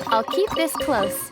I'll keep this close.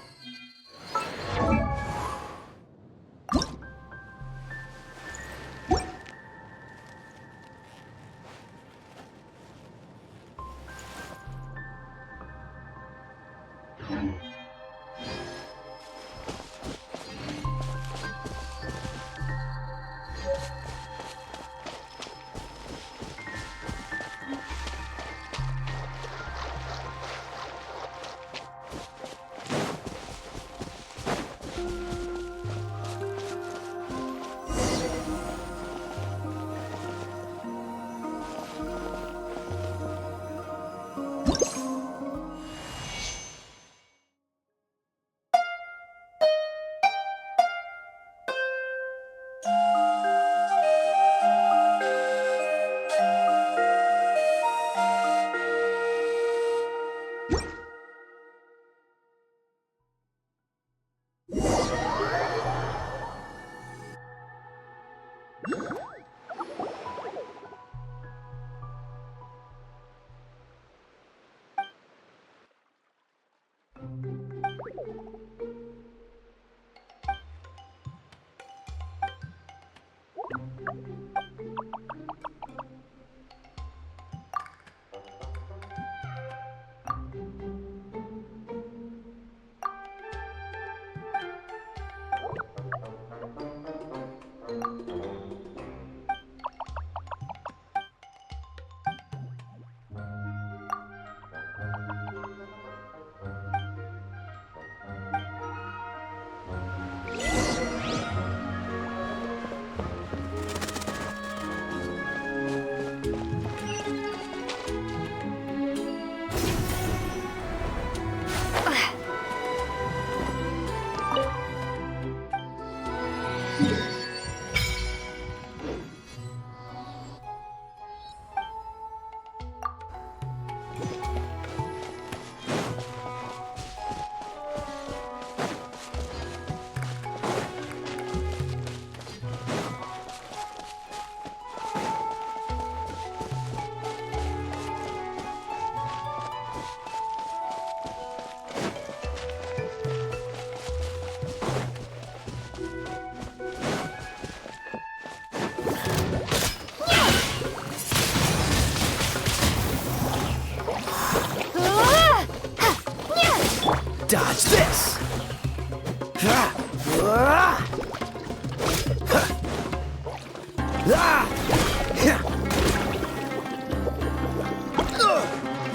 Dodge this!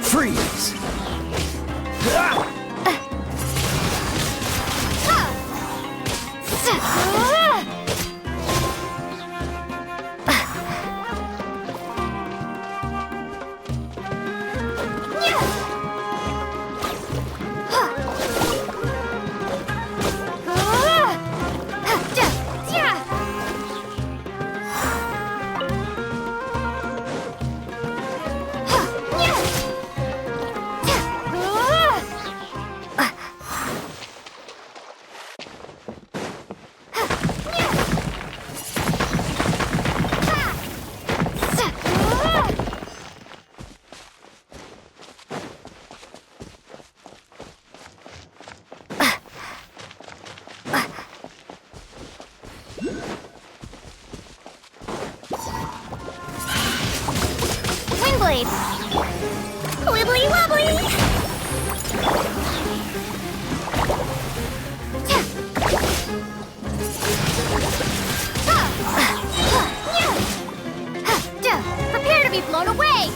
Freeze! Blade. Wibbly wobbly! Prepare to be blown away!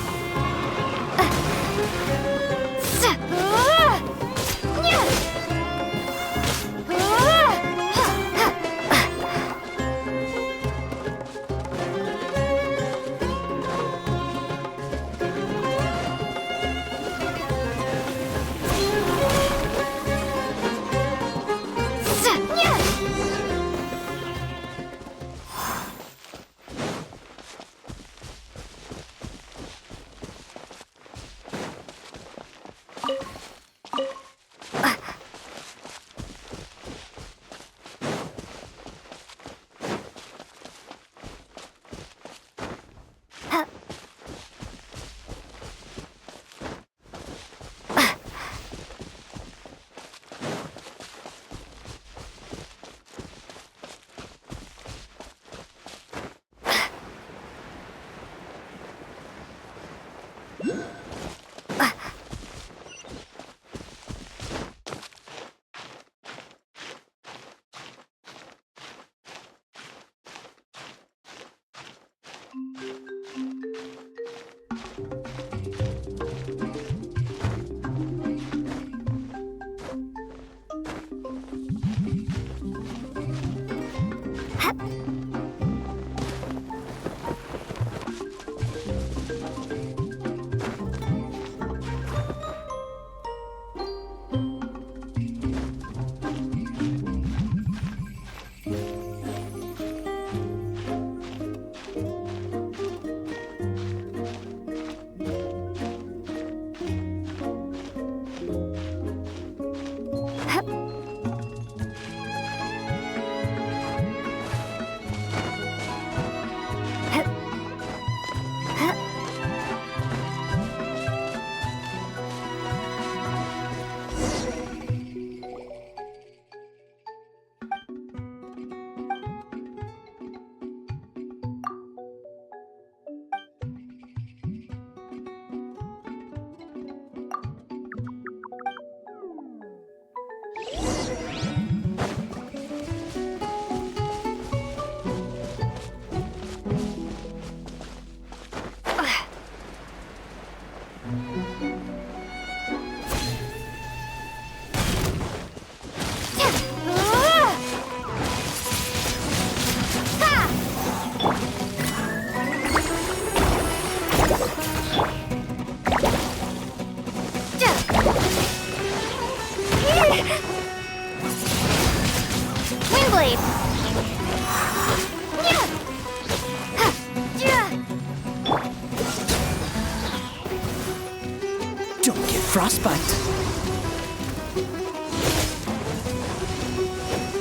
Frostbite.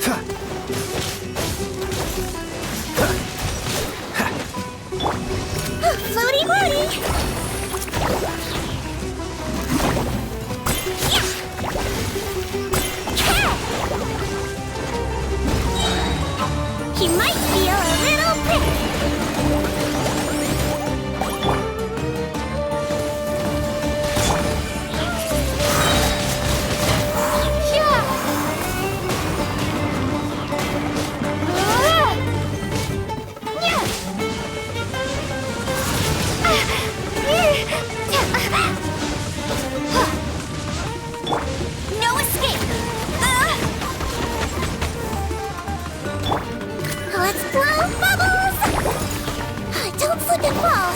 Ha. Floaty woody! He might feel a little prick. No escape! Let's blow bubbles! Don't slip and fall!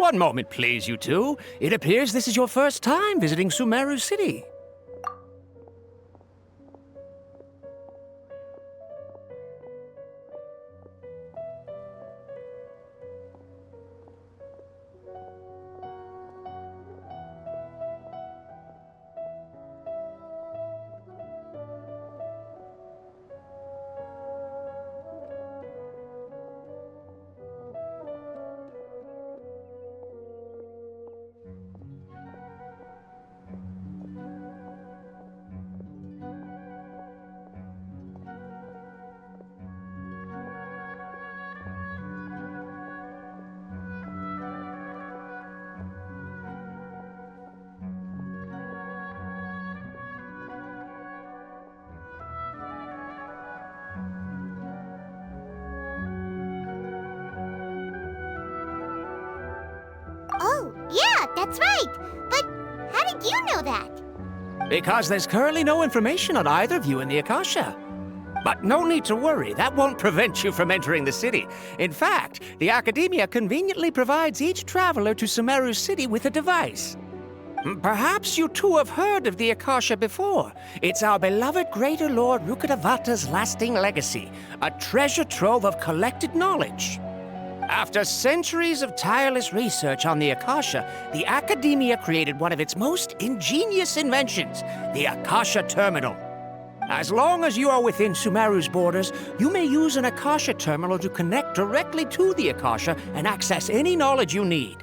One moment, please, you two. It appears this is your first time visiting Sumeru City. Oh, yeah, that's right. But how did you know that? Because there's currently no information on either of you in the Akasha. But no need to worry, that won't prevent you from entering the city. In fact, the Academia conveniently provides each traveler to Sumeru City with a device. Perhaps you two have heard of the Akasha before. It's our beloved Greater Lord Rukkhadevata's lasting legacy, a treasure trove of collected knowledge. After centuries of tireless research on the Akasha, the Academia created one of its most ingenious inventions, the Akasha Terminal. As long as you are within Sumeru's borders, you may use an Akasha Terminal to connect directly to the Akasha and access any knowledge you need.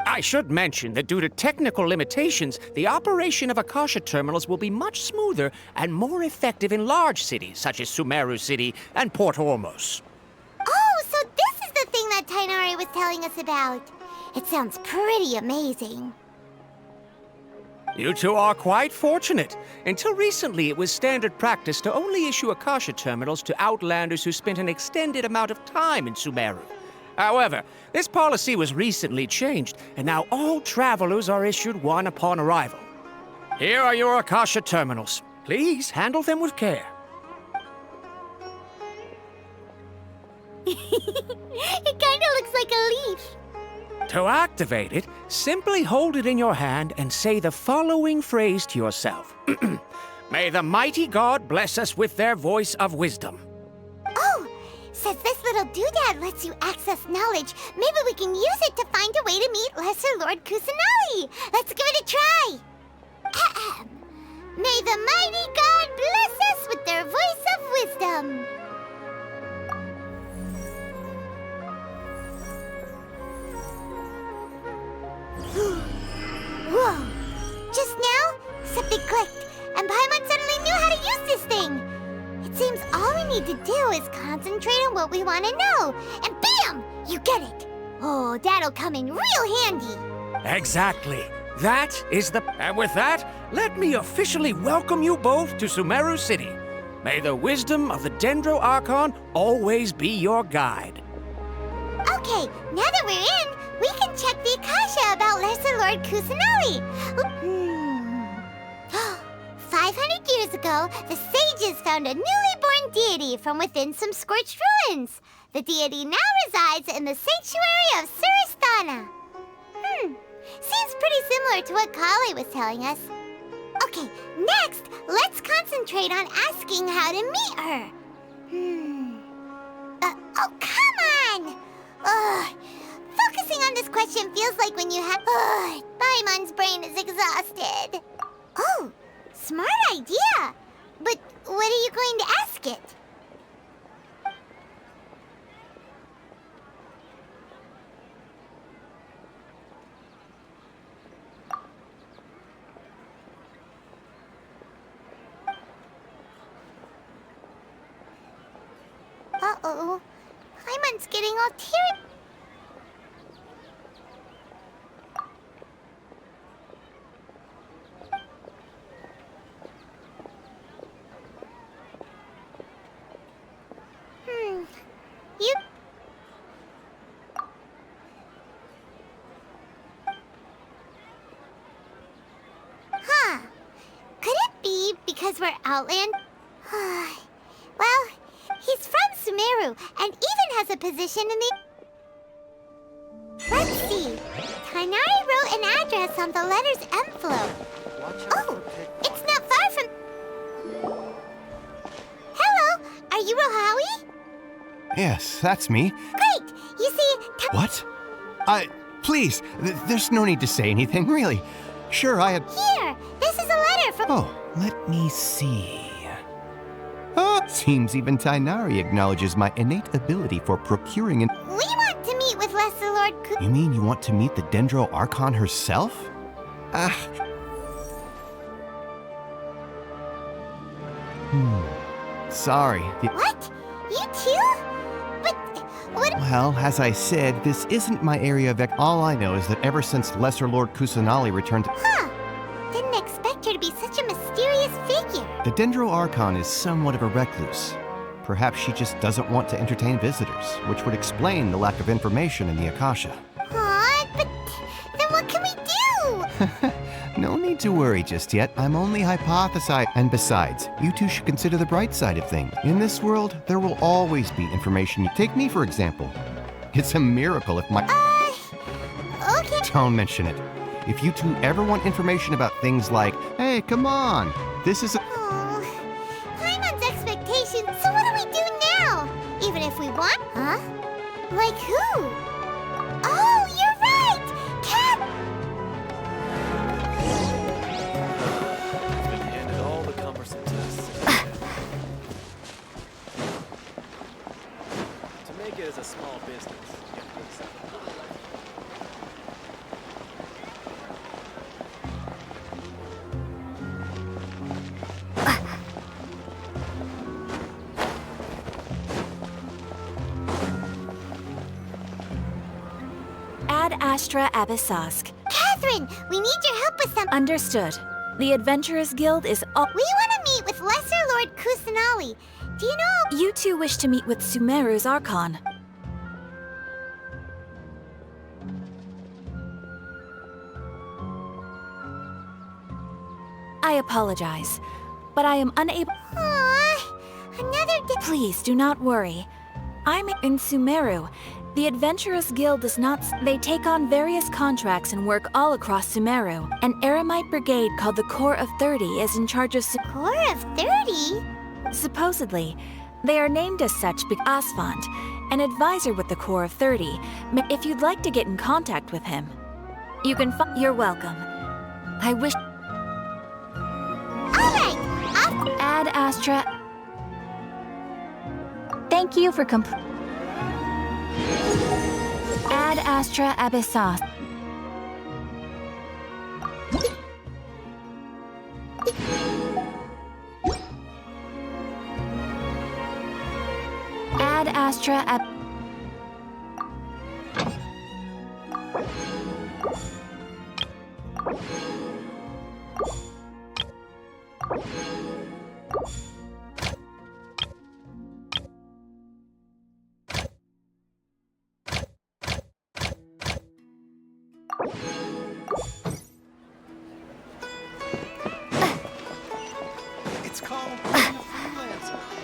I should mention that due to technical limitations, the operation of Akasha Terminals will be much smoother and more effective in large cities such as Sumeru City and Port Ormos. Oh, so this is the thing that Tainari was telling us about. It sounds pretty amazing. You two are quite fortunate. Until recently, it was standard practice to only issue Akasha Terminals to outlanders who spent an extended amount of time in Sumeru. However, this policy was recently changed, and now all travelers are issued one upon arrival. Here are your Akasha Terminals. Please handle them with care. It kinda looks like a leaf. To activate it, simply hold it in your hand and say the following phrase to yourself. May the mighty God bless us with their voice of wisdom. Oh, since this little doodad lets you access knowledge, maybe we can use it to find a way to meet Lesser Lord Kusanali. Let's give it a try. Ahem. May the mighty God bless us with their voice of wisdom. Whoa! Just now, something clicked, and Paimon suddenly knew how to use this thing. It seems all we need to do is concentrate on what we want to know, and bam! You get it. Oh, that'll come in real handy. Exactly. That is the... And with that, let me officially welcome you both to Sumeru City. May the wisdom of the Dendro Archon always be your guide. Okay, now that we're in, we can check the Akasha about Lesser Lord Kusanali. 500 years ago, the sages found a newly born deity from within some scorched ruins. The deity now resides in the sanctuary of Suristana. Seems pretty similar to what Kali was telling us. Okay, next, let's concentrate on asking how to meet her. Oh, come on! Ugh. Focusing on this question feels like when you have... Paimon's brain is exhausted. Oh, smart idea. But what are you going to ask it? Uh-oh. Paimon's getting all teary... You... Huh. Could it be because we're outland? Well, he's from Sumeru and even has a position in the... Let's see. Tighnari wrote an address on the letter's envelope. Oh, it's not far from... Hello, are you Rohawi? Yes, that's me. Great! You see... What? Please, there's no need to say anything, really. Sure, I had... Here, this is a letter from... Oh, let me see. Seems even Tighnari acknowledges my innate ability for procuring and... We want to meet with Lesser Lord You mean you want to meet the Dendro Archon herself? Sorry. What? You too? But what... Well, as I said, this isn't my area of... All I know is that ever since Lesser Lord Kusanali returned to... Huh. Didn't expect her to be such a mysterious figure. The Dendro Archon is somewhat of a recluse. Perhaps she just doesn't want to entertain visitors, which would explain the lack of information in the Akasha. Aw, but then what can we do? No need to worry just yet. I'm only hypothesizing. And besides, you two should consider the bright side of things. In this world, there will always be information. Take me, for example. It's a miracle if my... Okay. Don't mention it. If you two ever want information about things like, hey, come on, this is a... Oh, Paimon's expectations, so what do we do now? Even if we want... Huh? Like who? Oh, you're right! Cat... Been handed all the cumbersome tests. To make it as a small business, you have to accept them. Ad Astra Abyssosk. Catherine, we need your help with something. Understood. The Adventurers Guild is all... We want to meet with Lesser Lord Kusanali. Do you know... You two wish to meet with Sumeru's Archon. I apologize, but I am unable... Aw, another... Please do not worry. I'm in Sumeru. The Adventurers Guild does not... They take on various contracts and work all across Sumeru. An Eremite brigade called the Corps of 30 is in charge of... Corps of 30? Supposedly. They are named as such because Asfand, an advisor with the Corps of 30, if you'd like to get in contact with him. You can You're welcome. I wish... Alright, Ad Astra... Thank you for Ad Astra Abyssos. Ad Astra It's called being a freelancer.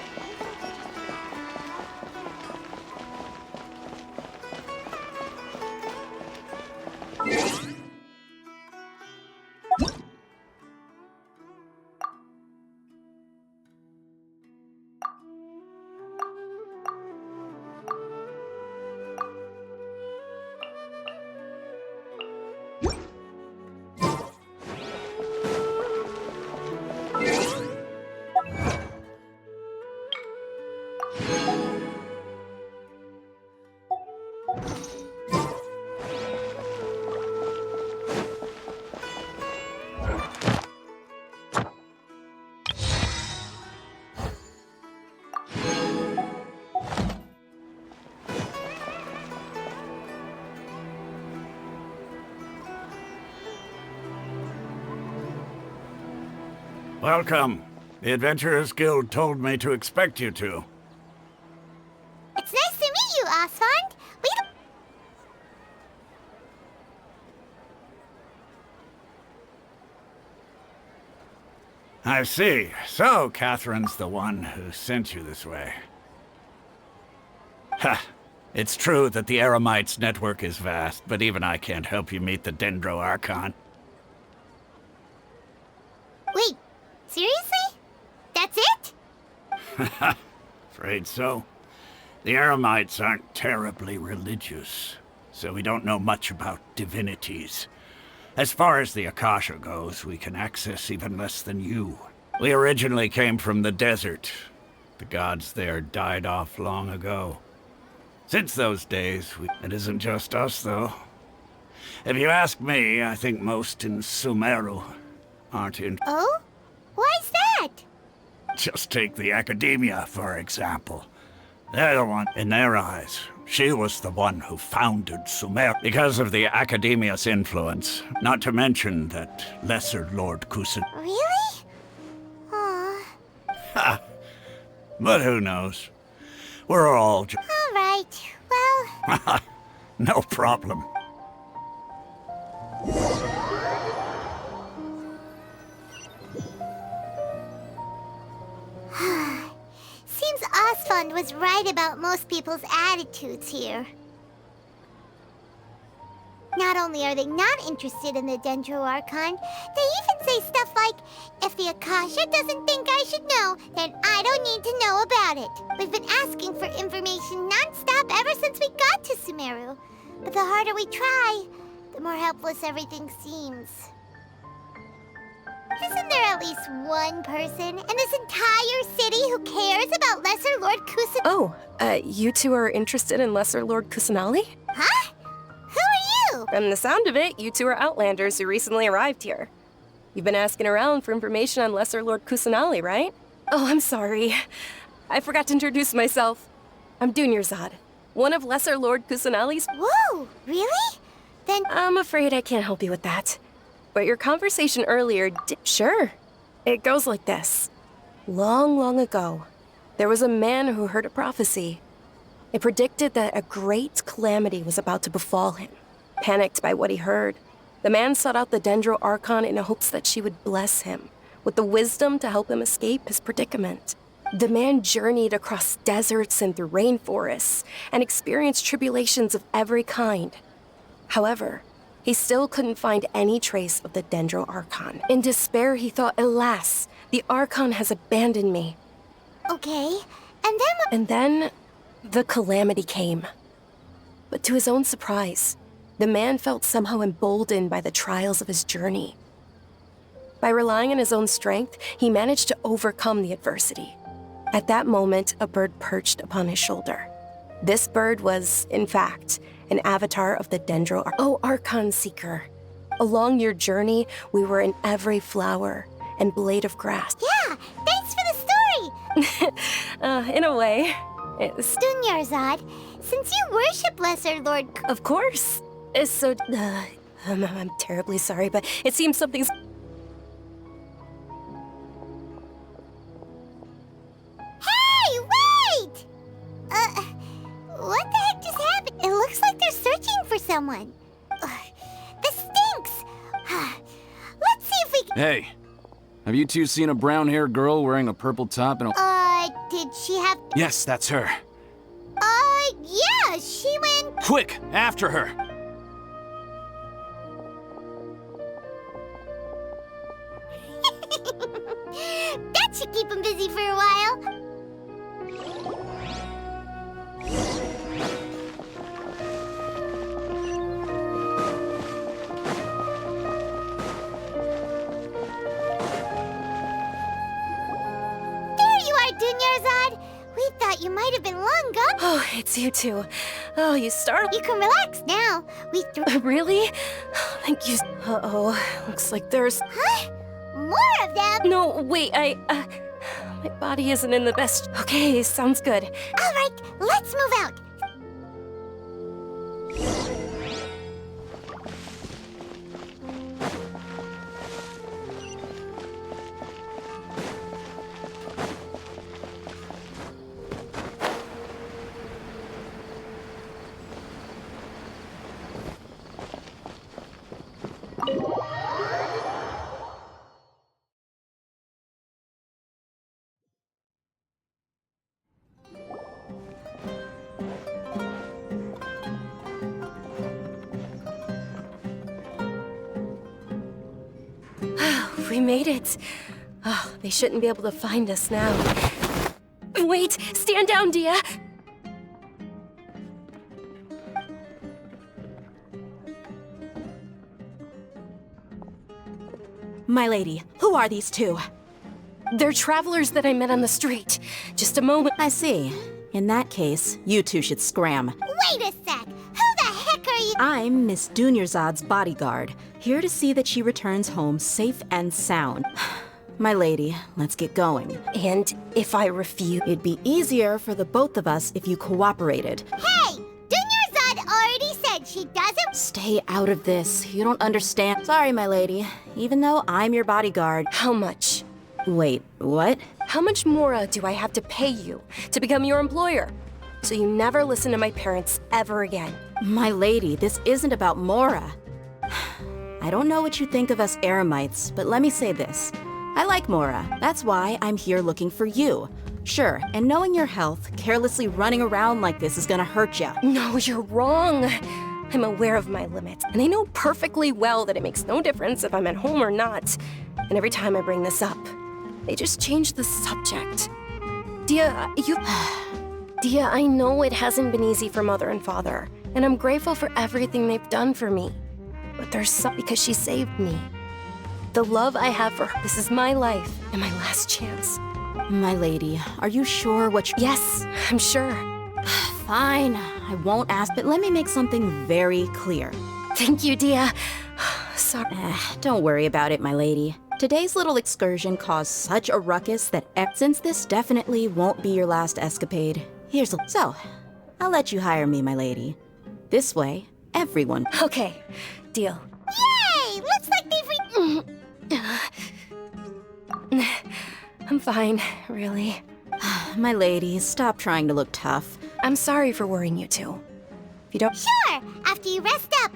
Welcome. The Adventurers Guild told me to expect you two. it's nice to meet you, Asfand. We don't... I see. So, Catherine's the one who sent you this way. Ha! It's true that the Eremites' network is vast, but even I can't help you meet the Dendro Archon. Wait, seriously? That's it? Afraid so. The Eremites aren't terribly religious, so we don't know much about divinities. As far as the Akasha goes, we can access even less than you. We originally came from the desert. The gods there died off long ago. Since those days, it isn't just us, though. If you ask me, I think most in Sumeru aren't in... Oh? Why's that? Just take the Academia, for example. They're the one, in their eyes, she was the one who founded Sumer. Because of the Academia's influence, not to mention that Lesser Lord Kusan... Really? Aw. But who knows? We're all All right. Well, no problem. seems Osfond was right about most people's attitudes here. Not only are they not interested in the Dendro Archon, they even say stuff like, if the Akasha doesn't think I should know, then I don't need to know about it. We've been asking for information non-stop ever since we got to Sumeru. But the harder we try, the more helpless everything seems. Isn't there at least one person in this entire city who cares about Lesser Lord Kusan? Oh, you two are interested in Lesser Lord Kusanali? Huh? Who are you? From the sound of it, you two are Outlanders who recently arrived here. You've been asking around for information on Lesser Lord Kusanali, right? Oh, I'm sorry. I forgot to introduce myself. I'm Dunyarzad, one of Lesser Lord Kusanali's... Whoa, really? Then... I'm afraid I can't help you with that. But your conversation earlier Sure. It goes like this. Long, long ago, there was a man who heard a prophecy. It predicted that a great calamity was about to befall him. Panicked by what he heard, the man sought out the Dendro Archon in hopes that she would bless him with the wisdom to help him escape his predicament. The man journeyed across deserts and through rainforests and experienced tribulations of every kind. However, he still couldn't find any trace of the Dendro Archon. In despair, he thought, alas, the Archon has abandoned me. Okay, and then... And then, the calamity came. But to his own surprise, the man felt somehow emboldened by the trials of his journey. By relying on his own strength, he managed to overcome the adversity. At that moment, a bird perched upon his shoulder. This bird was, in fact, an avatar of the Dendro Archon Seeker. Along your journey, we were in every flower and blade of grass. Yeah, thanks for the story! In a way, it's... Dunyarzad, since you worship Lesser Lord... Of course. It's so... I'm terribly sorry, but it seems something's... Hey, wait! What the heck just happened? It looks like they're searching for someone. This stinks! Let's see if we can... Hey, have you two seen a brown-haired girl wearing a purple top and a... Did she have... Yes, that's her. Yeah, she went... Quick, after her! That should keep him busy for a while. There you are, Dunyarzad. We thought you might have been long gone. Oh, it's you two. Oh, you startled... You can relax now. We Really? Thank you. Uh-oh. Looks like there's... Huh? More of them? No, wait, my body isn't in the best... Okay, sounds good. All right, let's move out. We made it. Oh, they shouldn't be able to find us now. Wait! Stand down, Dia! My lady, who are these two? They're travelers that I met on the street. Just a moment. I see. In that case, you two should scram. Wait a sec! Who the heck are you? I'm Miss Dunyarzad's bodyguard, here to see that she returns home safe and sound. My lady, let's get going. And if I refuse? It'd be easier for the both of us if you cooperated. Hey! Dunyarzad already said she doesn't— Stay out of this. You don't understand. Sorry, my lady. Even though I'm your bodyguard. How much? Wait, what? How much more do I have to pay you to become your employer? So you never listen to my parents ever again. My lady, this isn't about Mora. I don't know what you think of us Eremites, but let me say this. I like Mora. That's why I'm here looking for you. Sure, and knowing your health, carelessly running around like this is gonna hurt ya. No, you're wrong. I'm aware of my limits, and I know perfectly well that it makes no difference if I'm at home or not. And every time I bring this up, they just change the subject. Dia, Dia, I know it hasn't been easy for Mother and Father, and I'm grateful for everything they've done for me. But there's some because she saved me. The love I have for her, this is my life and my last chance. My lady, are you sure what you— Yes, I'm sure. Fine, I won't ask, but let me make something very clear. Thank you, Dia. Sorry. Don't worry about it, my lady. Today's little excursion caused such a ruckus that since this definitely won't be your last escapade, So, I'll let you hire me, my lady. This way, everyone— Okay, deal. Yay! Looks like they've I'm fine, really. My lady, stop trying to look tough. I'm sorry for worrying you two. If you don't— Sure, after you rest up.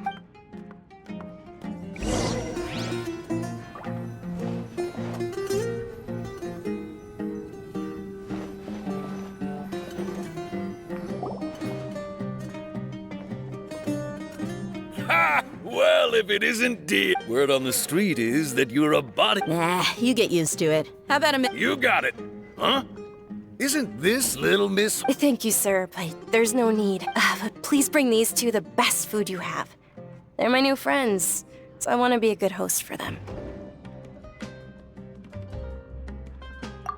Ha! Well, if it isn't dear. Word on the street is that you're a body. Nah, you get used to it. How about a You got it. Huh? Isn't this little Miss... Thank you, sir, but there's no need. But please bring these two the best food you have. They're my new friends, so I want to be a good host for them.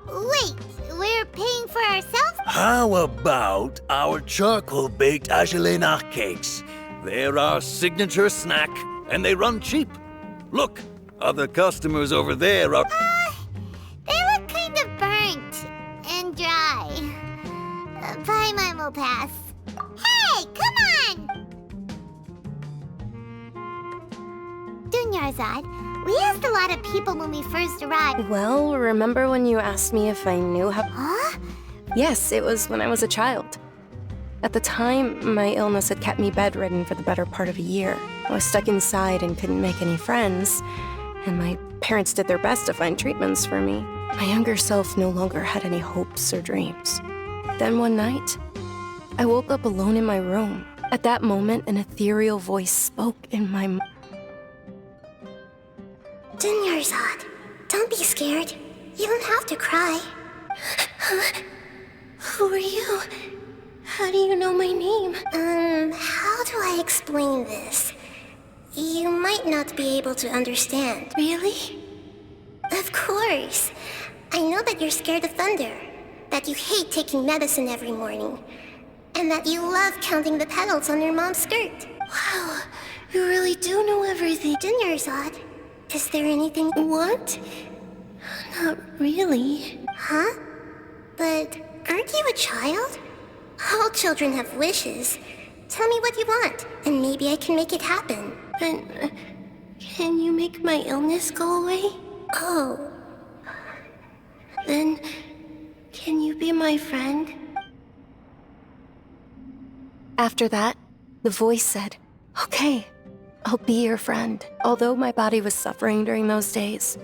Wait, we're paying for ourselves? How about our charcoal-baked agelenach cakes? They're our signature snack, and they run cheap. Look, other customers over there are... They look kind of burnt and dry. Buy mine will pass. Hey, come on! Dunyarzad, we asked a lot of people when we first arrived. Well, remember when you asked me if I knew how— Huh? Yes, it was when I was a child. At the time, my illness had kept me bedridden for the better part of a year. I was stuck inside and couldn't make any friends, and my parents did their best to find treatments for me. My younger self no longer had any hopes or dreams. Then one night, I woke up alone in my room. At that moment, an ethereal voice spoke in my mind. Dunyarzad, don't be scared. You don't have to cry. Who are you? How do you know my name? How do I explain this? You might not be able to understand. Really? Of course. I know that you're scared of thunder, that you hate taking medicine every morning, and that you love counting the petals on your mom's skirt. Wow, you really do know everything. Dunyarzad, is there anything— What? Not really. Huh? But aren't you a child? All children have wishes. Tell me what you want, and maybe I can make it happen. But can you make my illness go away? Oh. Then, can you be my friend? After that, the voice said, "Okay, I'll be your friend." Although my body was suffering during those days,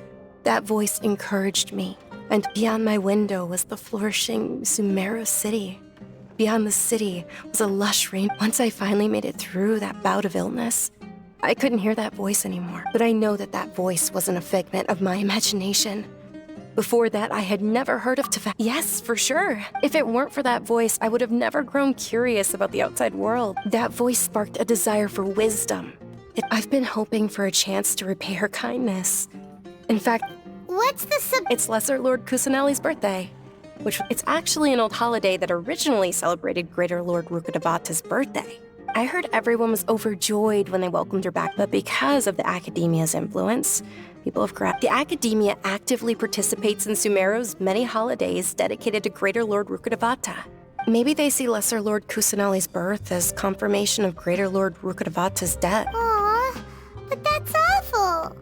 that voice encouraged me. And beyond my window was the flourishing Sumeru city. Beyond the city was a lush rain. Once I finally made it through that bout of illness, I couldn't hear that voice anymore, but I know that that voice wasn't a figment of my imagination. Before that, I had never heard of Teferi. Yes, for sure. If it weren't for that voice, I would have never grown curious about the outside world. That voice sparked a desire for wisdom. I've been hoping for a chance to repay her kindness. In fact, What's the it's Lesser Lord Kusanali's birthday. It's actually an old holiday that originally celebrated Greater Lord Rukkhadevata's birthday. I heard everyone was overjoyed when they welcomed her back, but because of the Academia's influence, the Academia actively participates in Sumeru's many holidays dedicated to Greater Lord Rukkhadevata. Maybe they see Lesser Lord Kusanali's birth as confirmation of Greater Lord Rukkhadevata's death. Aw, but that's awful.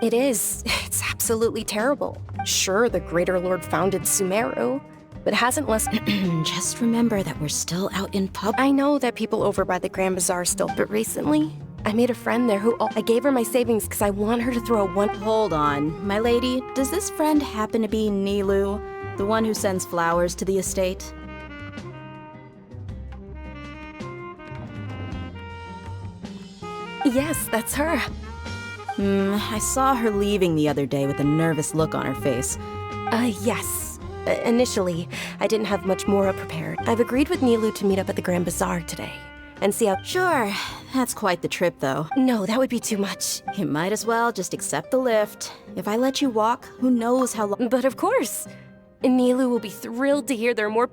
It is. It's absolutely terrible. Sure, the Greater Lord founded Sumeru, but hasn't Just remember that we're still out in public. I know that people over by the Grand Bazaar still, but recently, I made a friend there I gave her my savings because I want her to throw one. Hold on, my lady. Does this friend happen to be Nilu, the one who sends flowers to the estate? Yes, that's her. I saw her leaving the other day with a nervous look on her face. Yes. Initially, I didn't have much more prepared. I've agreed with Nilu to meet up at the Grand Bazaar today and see how. Sure, that's quite the trip, though. No, that would be too much. You might as well just accept the lift. If I let you walk, who knows how long. But of course, Nilu will be thrilled to hear there are more.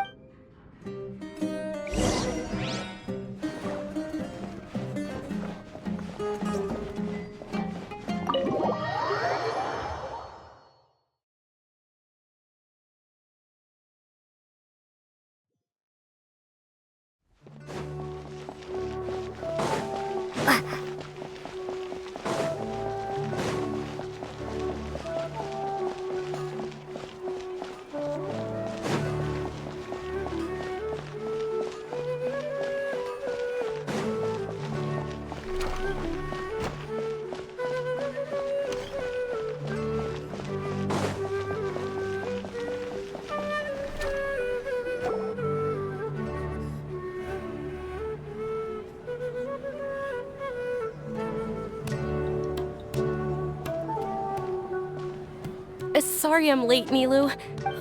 Sorry I'm late, Nilu.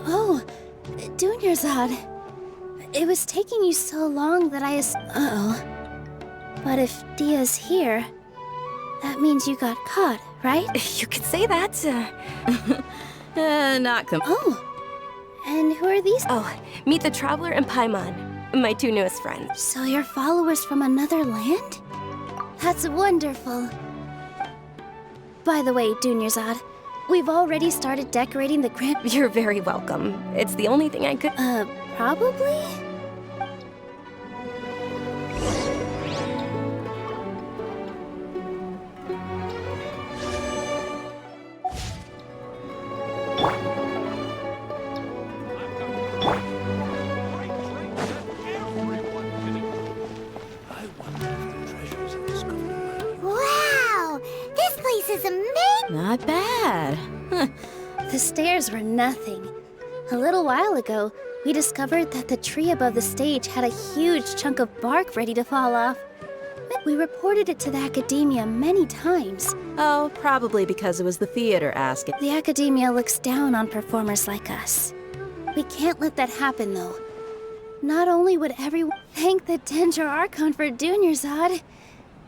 Oh, Dunyarzad. It was taking you so long that Uh-oh. But if Dia's here, that means you got caught, right? You could say that. Oh, and who are these? Oh, meet the Traveler and Paimon, my two newest friends. So you're followers from another land? That's wonderful. By the way, Dunyarzad, we've already started decorating the Grand... You're very welcome. It's the only thing I could... Probably? Wow! This place is amazing! Not bad. The stairs were nothing. A little while ago, we discovered that the tree above the stage had a huge chunk of bark ready to fall off. We reported it to the Academia many times. Oh, probably because it was the theater asking. The Academia looks down on performers like us. We can't let that happen, though. Not only would everyone thank the Dendro Archon for Dunyarzad,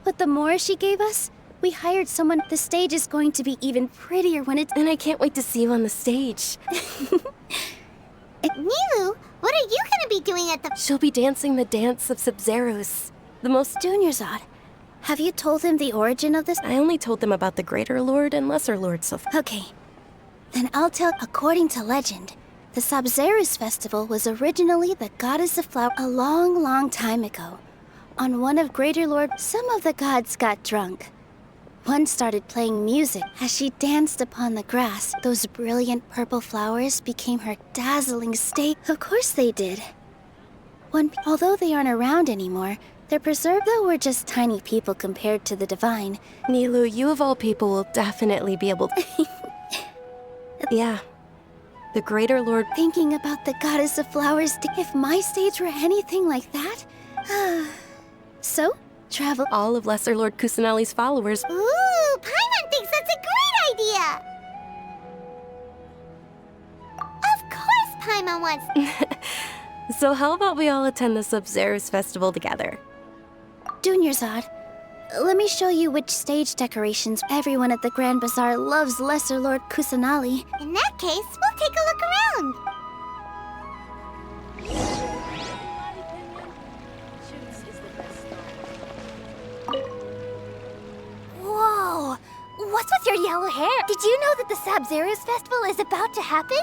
but the more she gave us, we hired someone. The stage is going to be even prettier when it's... And I can't wait to see you on the stage. Nilu, what are you gonna be doing at the... She'll be dancing the dance of Sub-Zeros. The most... Dunyarzad, have you told him the origin of this? I only told them about the Greater Lord and Lesser Lord so far. Okay. Then I'll tell... According to legend, the Sub-Zeros festival was originally the goddess of flower a long, long time ago. On one of Greater Lord, some of the gods got drunk. One started playing music. As she danced upon the grass, those brilliant purple flowers became her dazzling state. Of course they did. Although they aren't around anymore, they're preserved, though we're just tiny people compared to the divine. Nilu, you of all people will definitely be able to... Yeah. The Greater Lord. Thinking about the goddess of flowers, if my stage were anything like that. So, travel. All of Lesser Lord Kusanali's followers. Ooh, Paimon thinks that's a great idea! Of course Paimon wants... So how about we all attend the Sub-Zerus festival together? Dunyarzad, let me show you which stage decorations. Everyone at the Grand Bazaar loves Lesser Lord Kusanali. In that case, we'll take a look around. Whoa! What's with your yellow hair? Did you know that the Sub-Zerus festival is about to happen?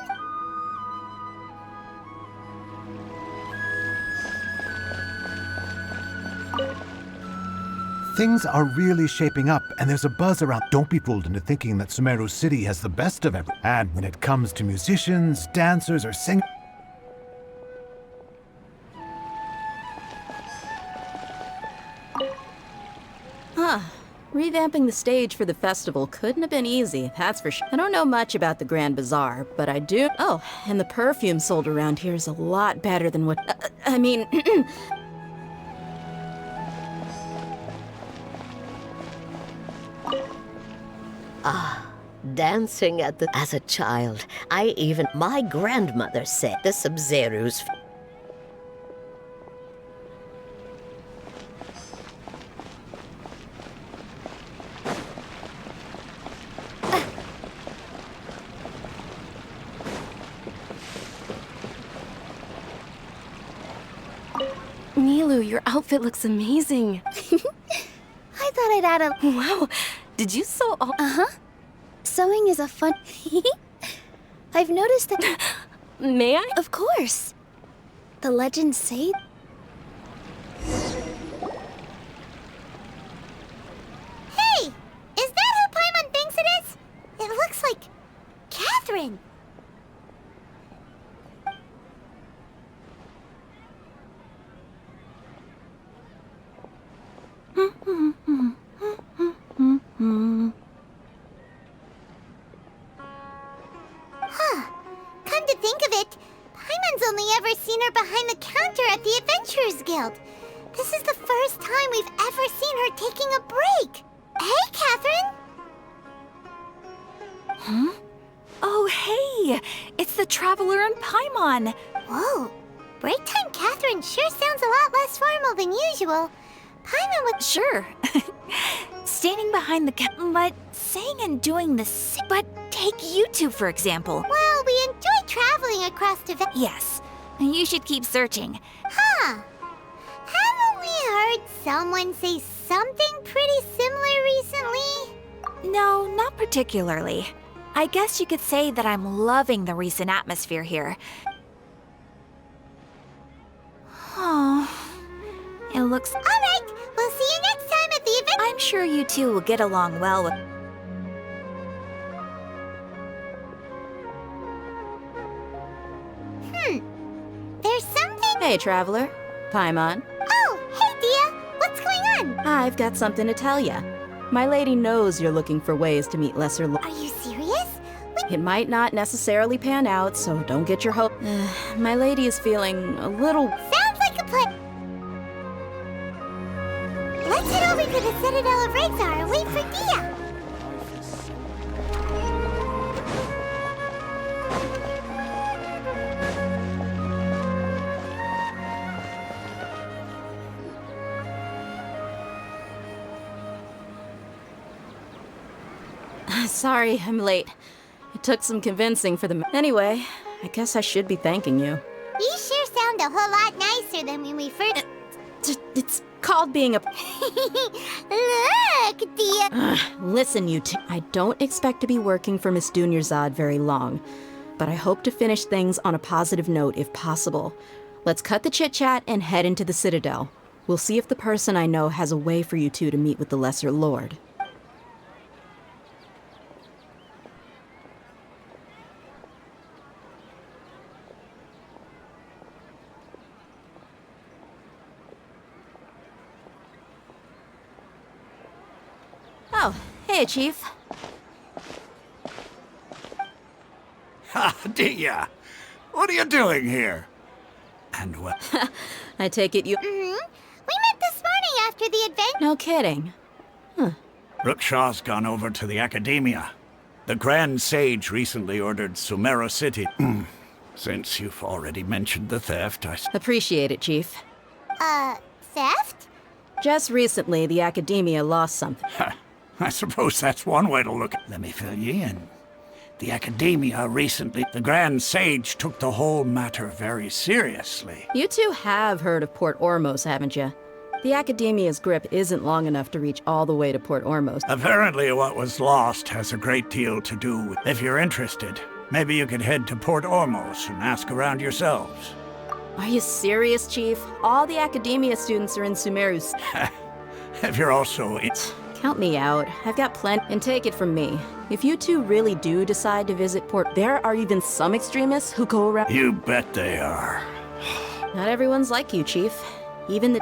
Things are really shaping up, and there's a buzz around. Don't be fooled into thinking that Sumeru City has the best of everything. And when it comes to musicians, dancers, or singers... Huh. Revamping the stage for the festival couldn't have been easy, that's for sure. I don't know much about the Grand Bazaar, but I do... Oh, and the perfume sold around here is a lot better than what... I mean... Dancing as a child, my grandmother said the Sub-Zerus. Nilu, your outfit looks amazing. I thought I'd add a... Wow, did you sew all... Uh-huh. Sewing is a fun... I've noticed that... May I? Of course. The legends say... Hey! Is that who Paimon thinks it is? It looks like... Catherine! Come to think of it, Paimon's only ever seen her behind the counter at the Adventurers Guild. This is the first time we've ever seen her taking a break. Hey, Catherine! Huh? Oh, hey! It's the Traveler and Paimon! Whoa, break time Catherine sure sounds a lot less formal than usual. Paimon would... Sure. Standing behind the but saying and doing the same. But take you two, for example. Well, we enjoy traveling across the... Yes, and you should keep searching. Huh. Haven't we heard someone say something pretty similar recently? No, not particularly. I guess you could say that I'm loving the recent atmosphere here. Oh, it looks... All right, we'll see you next time at the event. I'm sure you two will get along well with... There's something... Hey, Traveler. Paimon. Oh, hey, Dia. What's going on? I've got something to tell ya. My lady knows you're looking for ways to meet lesser lords. Are you serious? It might not necessarily pan out, so don't get your hope. My lady is feeling a little... Sounds like a plan. Let's head over to the Citadel of Rexar and wait for Dia. Sorry, I'm late. It took some convincing for the... Anyway, I guess I should be thanking you. You sure sound a whole lot nicer than when we first... It's called being a... Look, Dia... Listen, you two. I don't expect to be working for Miss Dunyarzad very long, but I hope to finish things on a positive note if possible. Let's cut the chit-chat and head into the Citadel. We'll see if the person I know has a way for you two to meet with the Lesser Lord. Oh, hey, Chief. Do ya? What are you doing here? And what? I take it you... We met this morning after the adventure. No kidding. Rookshaw's gone over to the Academia. The Grand Sage recently ordered Sumeru City. Since you've already mentioned the theft, Appreciate it, Chief. Theft? Just recently, the Academia lost something. I suppose that's one way to look at it. Let me fill you in. The Academia recently... The Grand Sage took the whole matter very seriously. You two have heard of Port Ormos, haven't you? The Academia's grip isn't long enough to reach all the way to Port Ormos. Apparently what was lost has a great deal to do with... If you're interested, maybe you could head to Port Ormos and ask around yourselves. Are you serious, Chief? All the Academia students are in Sumeru's... If you're also... Count me out. I've got plenty. And take it from me. If you two really do decide to visit Port... There are even some extremists who go around... You bet they are. Not everyone's like you, Chief. Even the...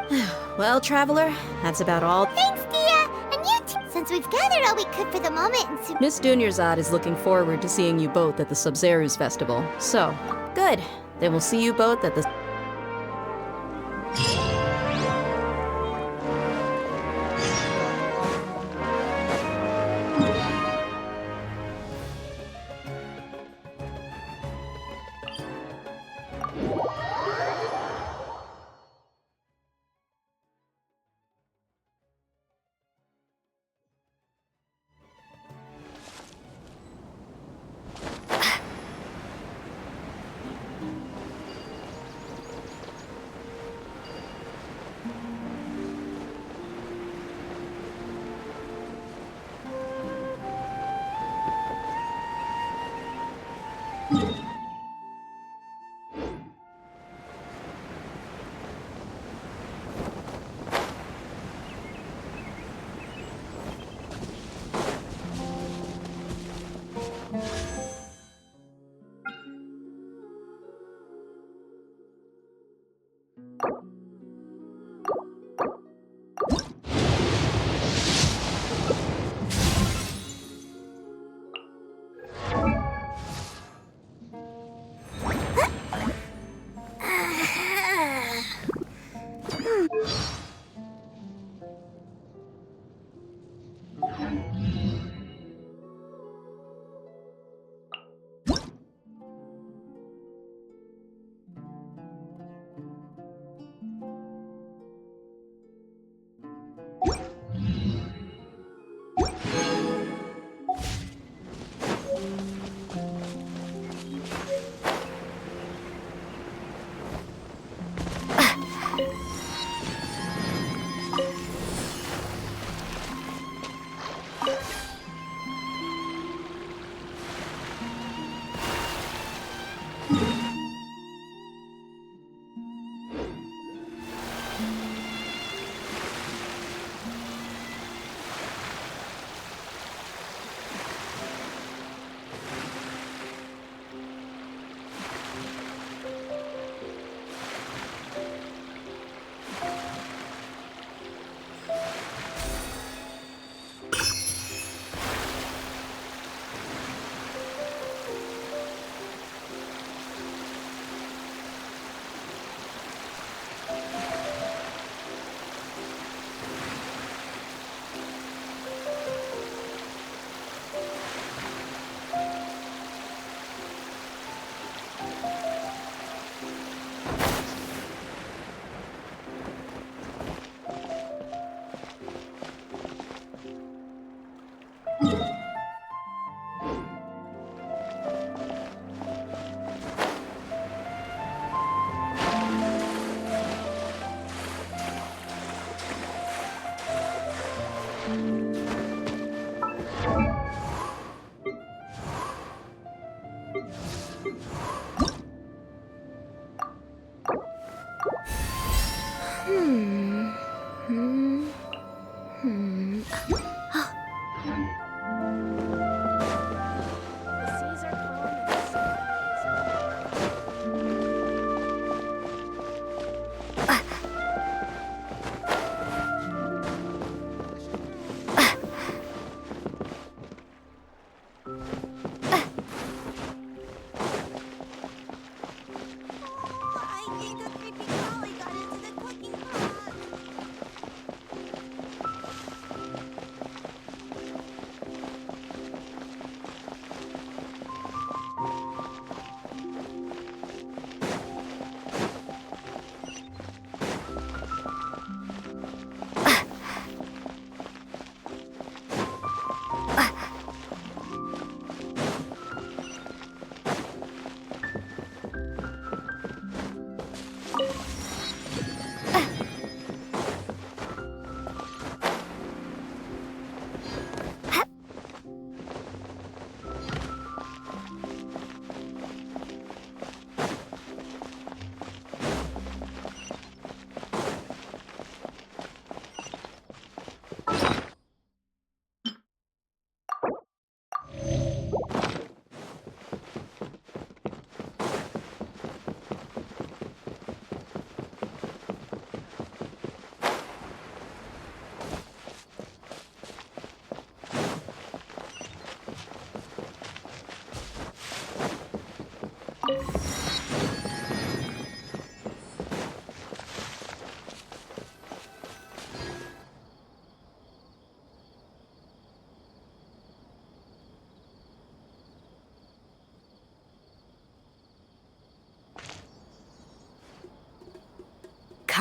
Well, Traveler, that's about all. Thanks, Dia! And you too! Since we've gathered all we could for the moment and Miss Dunyarzad is looking forward to seeing you both at the Sub-Zeru's festival. So, good. Then we'll see you both at the...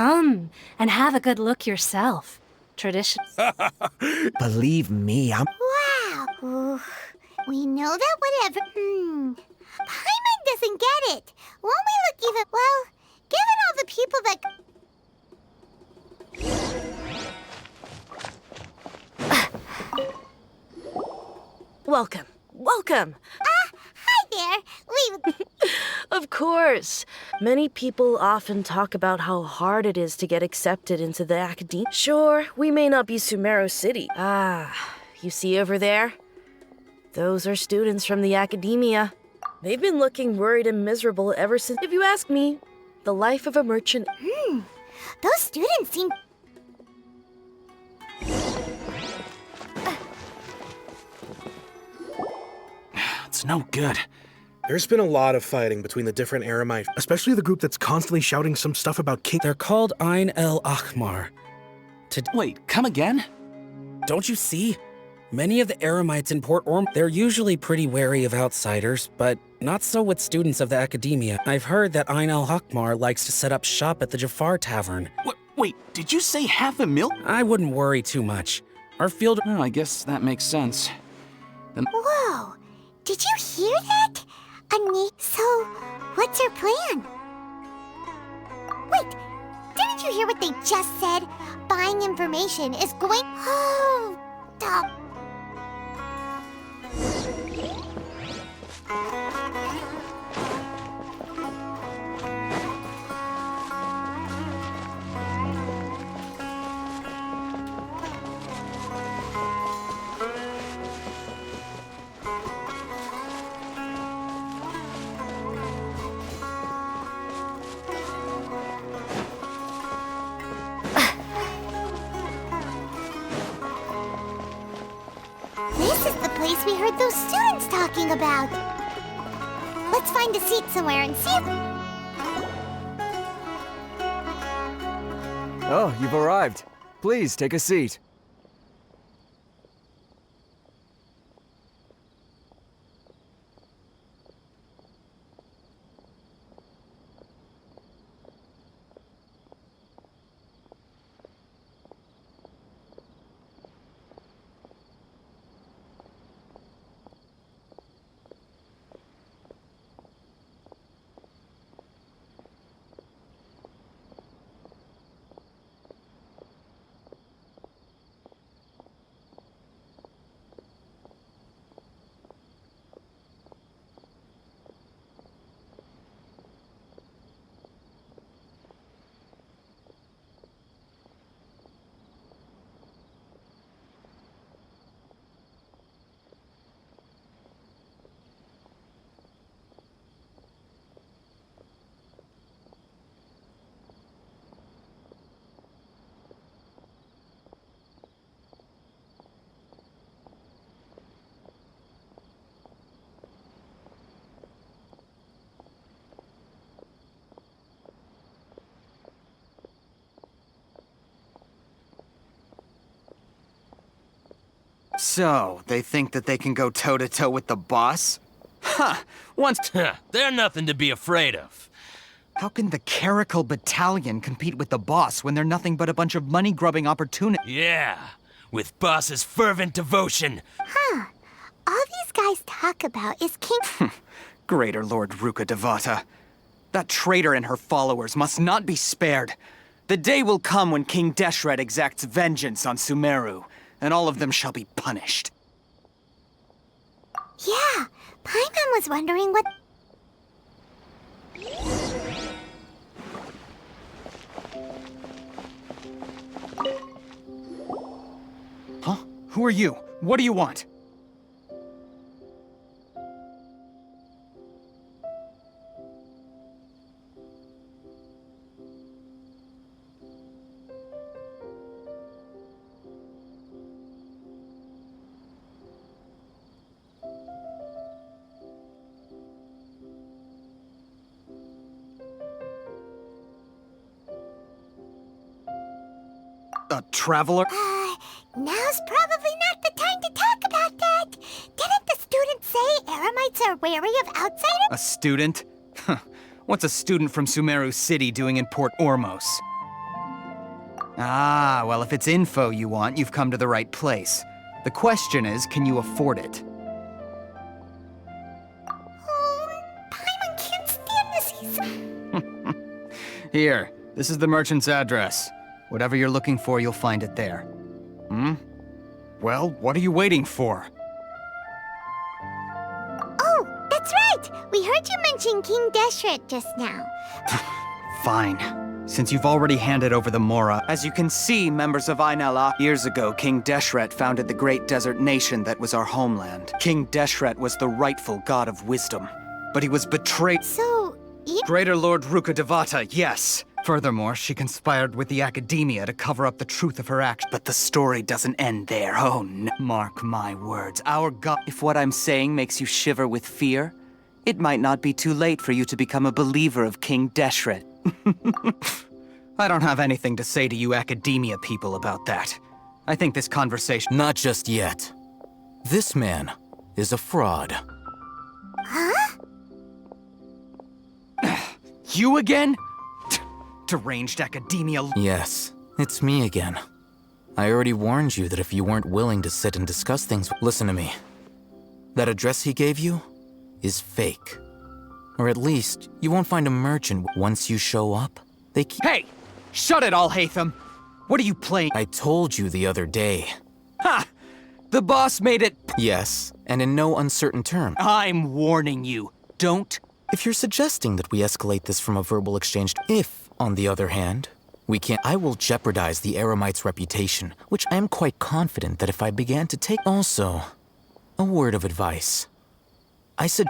Come and have a good look yourself. Tradition. Believe me, I'm... Wow. Ooh, we know that whatever... Paimon doesn't get it. Won't we look even... Well, given all the people that... Welcome. Welcome. Hi there. Of course. Many people often talk about how hard it is to get accepted into the academia. Sure, we may not be Sumeru City. You see over there? Those are students from the academia. They've been looking worried and miserable ever since, if you ask me, the life of a merchant. Those students seem... It's no good. There's been a lot of fighting between the different Eremites, especially the group that's constantly shouting some stuff about King. They're called Ain el Ahmar. Wait, come again? Don't you see? Many of the Eremites in Port Orm, they're usually pretty wary of outsiders, but not so with students of the academia. I've heard that Ain el Ahmar likes to set up shop at the Jafar Tavern. Wait, did you say 500,000? I wouldn't worry too much. Our field... Oh, I guess that makes sense. Then... Whoa! Did you hear that? So, what's your plan? Wait, didn't you hear what they just said? Buying information is going... Oh, stop. This is the place we heard those students talking about. Let's find a seat somewhere and see if... Oh, you've arrived. Please, take a seat. So, they think that they can go toe-to-toe with the boss? Huh, They're nothing to be afraid of. How can the Caracal Battalion compete with the boss when they're nothing but a bunch of money-grubbing opportunities? Yeah, with boss's fervent devotion. All these guys talk about is King... Greater Lord Ruka Devata. That traitor and her followers must not be spared. The day will come when King Deshret exacts vengeance on Sumeru, and all of them shall be punished. Yeah, Paimon was wondering what... Huh? Who are you? What do you want? A traveler? Now's probably not the time to talk about that. Didn't the students say Eremites are wary of outsiders? A student? What's a student from Sumeru City doing in Port Ormos? Ah, well, if it's info you want, you've come to the right place. The question is, can you afford it? Paimon can't stand this. He's... Here, this is the merchant's address. Whatever you're looking for, you'll find it there. Hmm? Well, what are you waiting for? Oh, that's right! We heard you mention King Deshret just now. Fine. Since you've already handed over the Mora, as you can see, members of Ainala, years ago, King Deshret founded the great desert nation that was our homeland. King Deshret was the rightful god of wisdom, but he was betrayed. So, Greater Lord Ruka Devata, yes. Furthermore, she conspired with the Academia to cover up the truth of her actions. But the story doesn't end there. Oh, no. Mark my words. Our god... If what I'm saying makes you shiver with fear, it might not be too late for you to become a believer of King Deshret. I don't have anything to say to you Academia people about that. I think this conversation... Not just yet. This man is a fraud. Huh? You again? Deranged Academia... Yes, it's me again. I already warned you that if you weren't willing to sit and discuss things... Listen to me. That address he gave you is fake. Or at least, you won't find a merchant once you show up. They keep... Hey! Shut it all, Hatham! What are you playing? I told you the other day. Ha! The boss made it... Yes, and in no uncertain terms. I'm warning you. Don't... If you're suggesting that we escalate this from a verbal exchange... If, on the other hand, we can't... I will jeopardize the Eremite's reputation, which I am quite confident that if I began to take... Also, a word of advice. I said...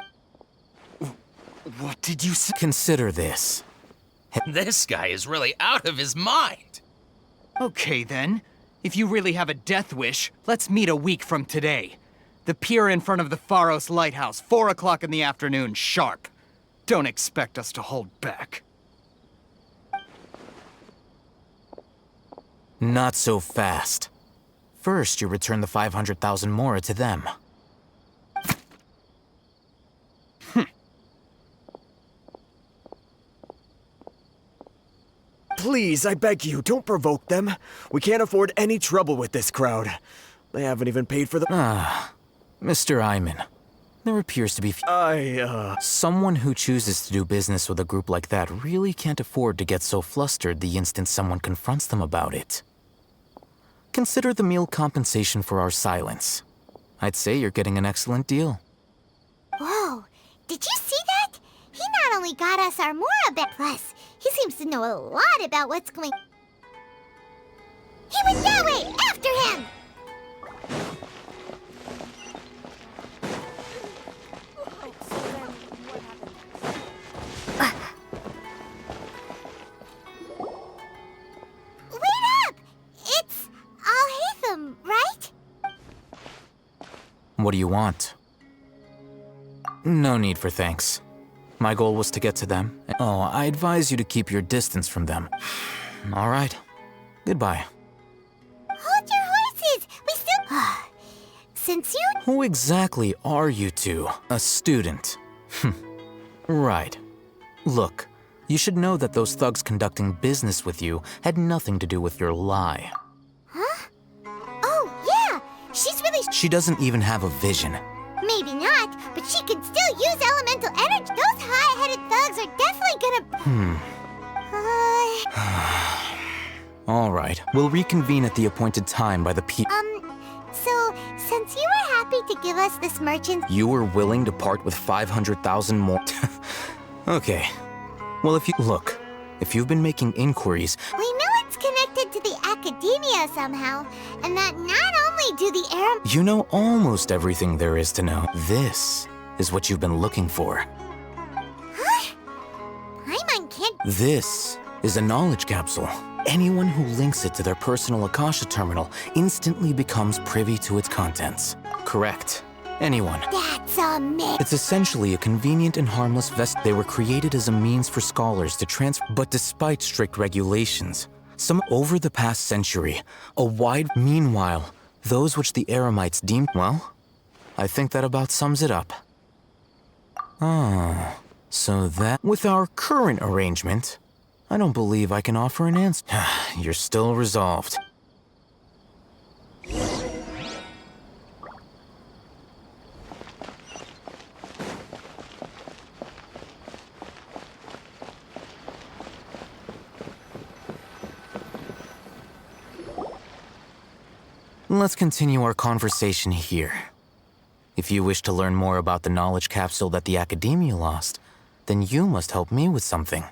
What did you say? Consider this. This guy is really out of his mind. Okay, then. If you really have a death wish, let's meet a week from today. The pier in front of the Pharos Lighthouse, 4 o'clock in the afternoon, sharp. Don't expect us to hold back. Not so fast. First, you return the 500,000 Mora to them. Please, I beg you, don't provoke them. We can't afford any trouble with this crowd. They haven't even paid for the... Ah, Mr. Iman. There appears to be... Someone who chooses to do business with a group like that really can't afford to get so flustered the instant someone confronts them about it. Consider the meal compensation for our silence. I'd say you're getting an excellent deal. Whoa, did you see that? He not only got us our Mora back, plus, he seems to know a lot about what's going... He went that way! After him! Wait up! It's Al-Haytham, right? What do you want? No need for thanks. My goal was to get to them. Oh, I advise you to keep your distance from them. All right. Goodbye. Hold your horses! We still... Since you... Who exactly are you two? A student? Right. Look, you should know that those thugs conducting business with you had nothing to do with your lie. Huh? Oh, yeah! She's really... She doesn't even have a vision. Maybe not, but she can still use elemental energy. Those high-headed thugs are definitely gonna... All right, we'll reconvene at the appointed time by the So, since you were happy to give us this merchant... You were willing to part with 500,000 more? Okay. Well, if you've been making inquiries... We know it's connected to the Academia somehow, and that not only do the You know almost everything there is to know. This is what you've been looking for. Huh? Paimon can't... This is a knowledge capsule. Anyone who links it to their personal Akasha terminal instantly becomes privy to its contents. Correct. Anyone. That's a myth. It's essentially a convenient and harmless vest. They were created as a means for scholars to transfer. But despite strict regulations, over the past century, Meanwhile, those which the Eremites deemed... Well, I think that about sums it up. So that... With our current arrangement, I don't believe I can offer an answer. You're still resolved. Let's continue our conversation here. If you wish to learn more about the knowledge capsule that the Academia lost, then you must help me with something.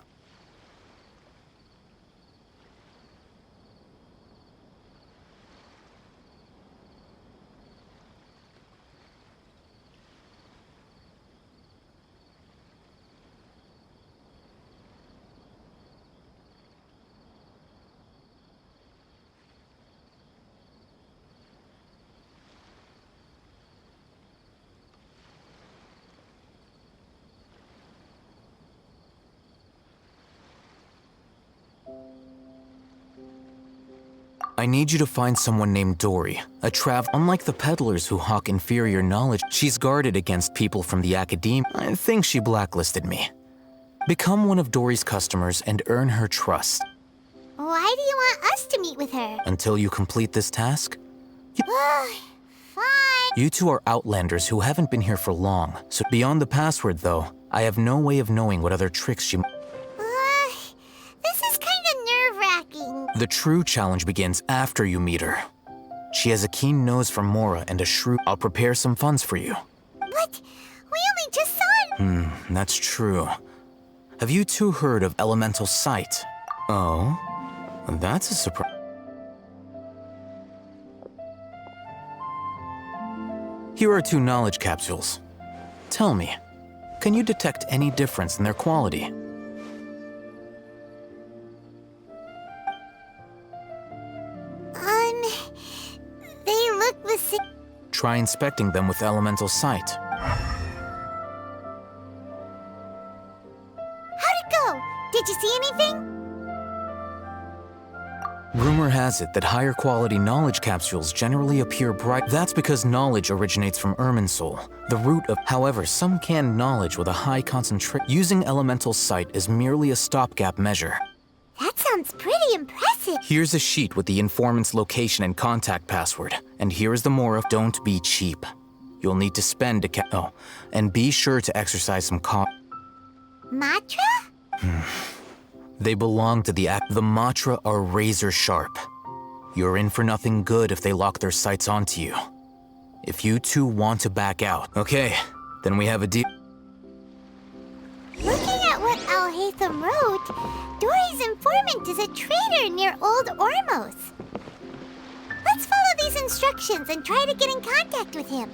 I need you to find someone named Dory, a Unlike the peddlers who hawk inferior knowledge, she's guarded against people from the Academia. I think she blacklisted me. Become one of Dory's customers and earn her trust. Why do you want us to meet with her? Until you complete this task, Fine. you two are outlanders who haven't been here for long. So beyond the password, though, I have no way of knowing what other tricks she... This is kind of nerve-wracking. The true challenge begins after you meet her. She has a keen nose for Mora and a shrewd... I'll prepare some funds for you. But we only just saw... That's true. Have you two heard of elemental sight? Oh? That's a surprise. Here are 2 knowledge capsules. Tell me, can you detect any difference in their quality? They look the same. Try inspecting them with elemental sight. How'd it go? Did you see anything? Rumor has it that higher quality knowledge capsules generally appear bright. That's because knowledge originates from Irminsul, the root of... However, some canned knowledge with a high concentration... Using elemental sight is merely a stopgap measure. That sounds pretty impressive. Here's a sheet with the informant's location and contact password. And here is the Mora. Don't be cheap. You'll need to spend to and be sure to exercise some Matra? They belong to the Matra are razor sharp. You're in for nothing good if they lock their sights onto you. If you two want to back out, okay, then we have a deal. Looking at what Al-Haytham wrote, Dory's informant is a trader near Old Ormos. Let's follow these instructions and try to get in contact with him.